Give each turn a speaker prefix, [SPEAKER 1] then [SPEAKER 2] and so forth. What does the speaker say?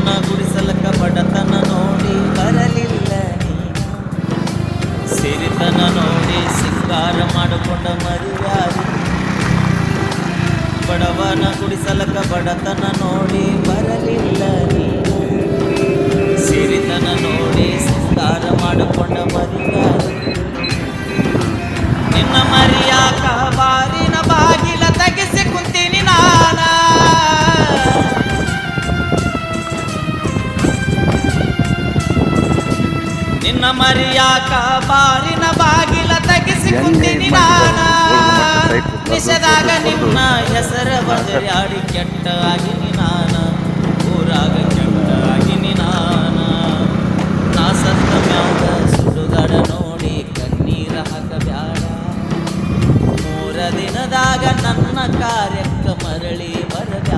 [SPEAKER 1] ಬಡವನ ಗುಡಿಸಲಕ್ಕ ಬಡತನ ನೋಡಿ ಬರಲಿಲ್ಲ ನೀನು. ಸಿರಿತನ ನೋಡಿ ಸಿಂಗಾರ ಮಾಡಿಕೊಂಡ ಮದುವ್ಯಾರಿ. ಬಡವನ ಗುಡಿಸಲಕ್ಕ ಬಡತನ ನೋಡಿ ಬರಲಿಲ್ಲ ನೀನು. ಸಿರಿತನ ನೋಡಿ ಸಿಂಗಾರ ಮಾಡಿಕೊಂಡ ಮದುವ್ಯಾರಿ. ನಿನ್ನ ಮರಿಯಾಕ ಬಾರಿನ ಬಾಗಿಲ ತೆಗೆಸಿ ಕುಂತೀನಿ ನಾನ. ನಿನ್ನ ಮರಿಯಾಕ ಬಾರಿನ ಬಾಗಿಲ ತೆಗೆಸಿ ಕುಂತೀನಿ ನಾನ. ನಿಷದಾಗ ನಿನ್ನ ಹೆಸರ ಬದಲಾಡಿ ಕೆಟ್ಟ ಆಗಿನಿ ನಾನ. ಊರಾಗ ಕೆಟ್ಟ ಆಗಿನಿ ನಾನ. ನಾ ಸತ್ತ ಮ್ಯಾಗ ಸುಡುಗಡ ನೋಡಿ ಕಣ್ಣೀರ ಹಾಕಬ್ಯಾಡ. 3 ದಿನದಾಗ ನನ್ನ ಕಾರ್ಯಕ್ಕ ಮರಳಿ